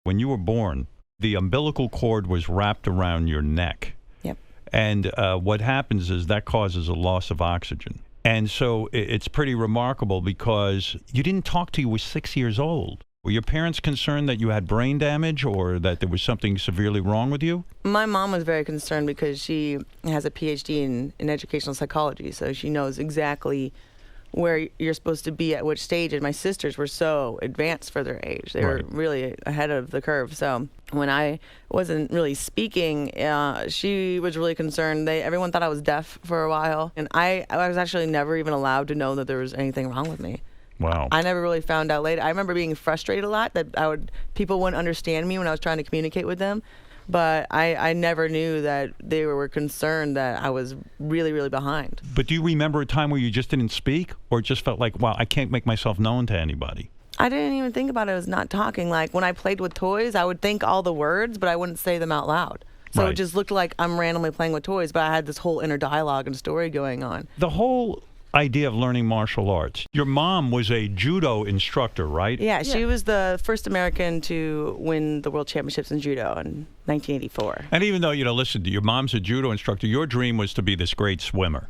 When you were born, the umbilical cord was wrapped around your neck. Yep. And what happens is that causes a loss of oxygen. And so it's pretty remarkable because you didn't talk till you were 6 years old. Were your parents concerned that you had brain damage or that there was something severely wrong with you? My mom was very concerned because she has a PhD in educational psychology, so she knows exactly where you're supposed to be at which stage. And my sisters were so advanced for their age. They were really ahead of the curve. So when I wasn't really speaking, she was really concerned. Everyone thought I was deaf for a while. And I was actually never even allowed to know that there was anything wrong with me. Wow. I never really found out later. I remember being frustrated a lot that people wouldn't understand me when I was trying to communicate with them. But I never knew that they were concerned that I was really, really behind. But do you remember a time where you just didn't speak or it just felt like, wow, I can't make myself known to anybody? I didn't even think about it as not talking. Like when I played with toys, I would think all the words, but I wouldn't say them out loud. So It just looked like I'm randomly playing with toys, but I had this whole inner dialogue and story going on. The whole idea of learning martial arts. Your mom was a judo instructor, right? Yeah, she was the first American to win the world championships in judo in 1984. And even though, listen, your mom's a judo instructor, your dream was to be this great swimmer.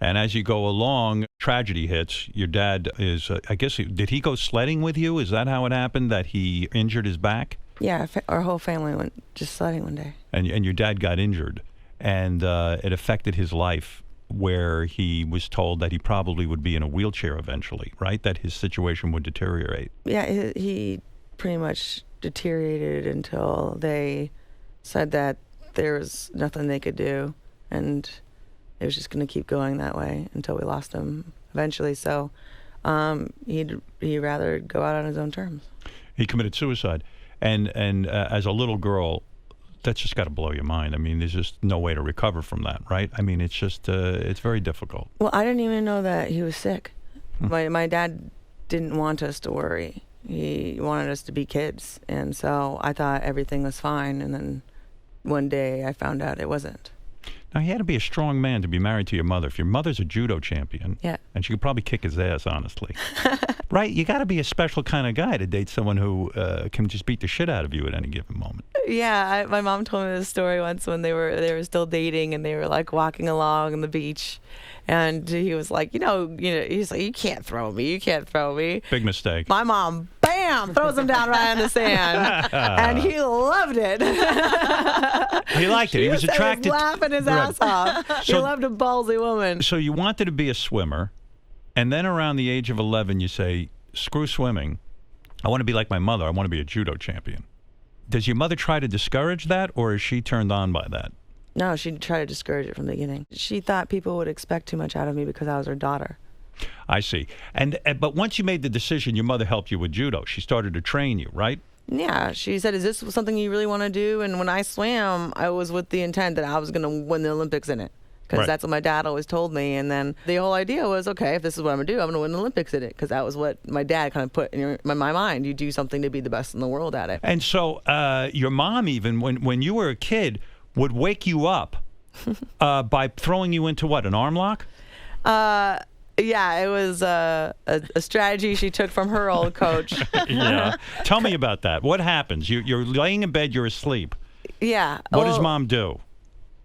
And as you go along, tragedy hits. Your dad is, I guess, did he go sledding with you? Is that how it happened, that he injured his back? Yeah, our whole family went just sledding one day. And your dad got injured, and it affected his life, where he was told that he probably would be in a wheelchair eventually, right? That his situation would deteriorate. Yeah, he pretty much deteriorated until they said that there was nothing they could do, and it was just going to keep going that way until we lost him eventually. So he'd rather go out on his own terms. He committed suicide. And as a little girl, that's just got to blow your mind. I mean, there's just no way to recover from that, right? I mean, it's just, it's very difficult. Well, I didn't even know that he was sick. My dad didn't want us to worry. He wanted us to be kids. And so I thought everything was fine. And then one day I found out it wasn't. Now, he had to be a strong man to be married to your mother. If your mother's a judo champion, and she could probably kick his ass, honestly. Right? You got to be a special kind of guy to date someone who can just beat the shit out of you at any given moment. Yeah, my mom told me this story once when they were still dating and they were like walking along on the beach, and he was like, he's like, you can't throw me. Big mistake. My mom, bam, throws him down right in the sand, and he loved it. He liked it. He was attracted. He was laughing his ass off. He loved a ballsy woman. So you wanted to be a swimmer, and then around the age of 11, you say, screw swimming. I want to be like my mother. I want to be a judo champion. Does your mother try to discourage that, or is she turned on by that? No, she tried to discourage it from the beginning. She thought people would expect too much out of me because I was her daughter. I see. But once you made the decision, your mother helped you with judo. She started to train you, right? Yeah, she said, is this something you really want to do? And when I swam, I was with the intent that I was going to win the Olympics in it. Because that's what my dad always told me. And then the whole idea was, okay, if this is what I'm going to do, I'm going to win the Olympics in it. Because that was what my dad kind of put in my mind. You do something to be the best in the world at it. And so your mom, even when you were a kid, would wake you up by throwing you into what, an arm lock? Yeah, it was a strategy she took from her old coach. Yeah. Tell me about that. What happens? You're laying in bed, you're asleep. Yeah. What does mom do?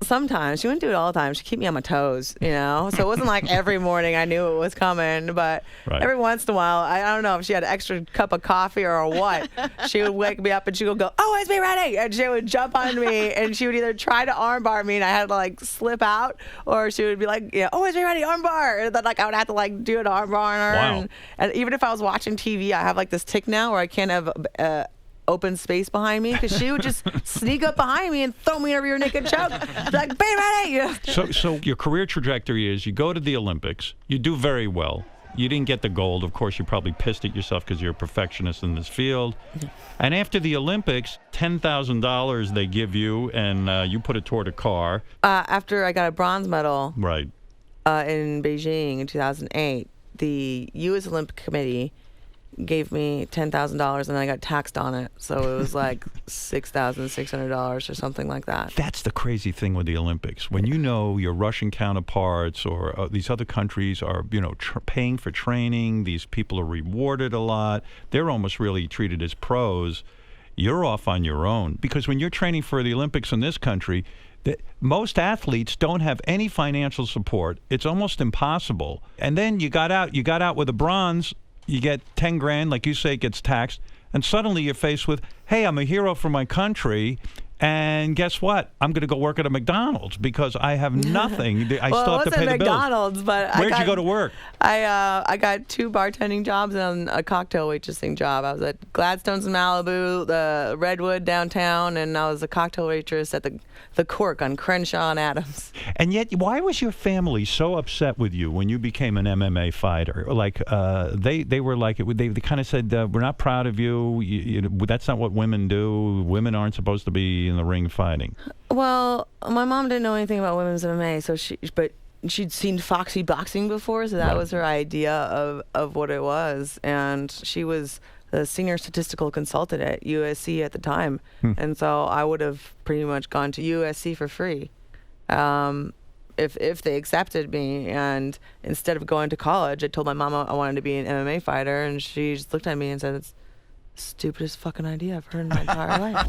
Sometimes. She wouldn't do it all the time. She'd keep me on my toes, So it wasn't like every morning I knew it was coming. But every once in a while, I don't know if she had an extra cup of coffee or what, she would wake me up and she would go, always be ready. And she would jump on me and she would either try to armbar me and I had to slip out, or she would be like, always be ready, armbar. And then I would have to do an armbar on her. Wow. And even if I was watching TV, I have this tick now where I can't have open space behind me because she would just sneak up behind me and throw me in a rear naked choke. Like, be ready. So your career trajectory is you go to the Olympics, you do very well. You didn't get the gold. Of course, you're probably pissed at yourself because you're a perfectionist in this field. And after the Olympics, $10,000 they give you, and you put it toward a car. After I got a bronze medal in Beijing in 2008, the U.S. Olympic Committee gave me $10,000 and I got taxed on it. So it was like $6,600 or something like that. That's the crazy thing with the Olympics. When your Russian counterparts or these other countries are, paying for training, these people are rewarded a lot. They're almost really treated as pros. you're off on your own. Because when you're training for the Olympics in this country, most athletes don't have any financial support. It's almost impossible. And then you got out with a bronze, you get 10 grand, like you say, it gets taxed. And suddenly you're faced with, hey, I'm a hero for my country. And guess what? I'm going to go work at a McDonald's because I have nothing. I still have to pay the bills. McDonald's, but Where'd you go to work? I got 2 bartending jobs and a cocktail waitressing job. I was at Gladstone's in Malibu, the Redwood downtown, and I was a cocktail waitress at the Cork on Crenshaw and Adams. And yet, why was your family so upset with you when you became an MMA fighter? Like they were like, they kind of said, we're not proud of you. That's not what women do. Women aren't supposed to be in the ring fighting. Well, my mom didn't know anything about women's MMA, but she'd seen Foxy boxing before, so that was her idea of what it was. And she was the senior statistical consultant at USC at the time, and so I would have pretty much gone to USC for free if they accepted me. And instead of going to college, I told my mama I wanted to be an MMA fighter, and she just looked at me and said, "It's the stupidest fucking idea I've heard in my entire life."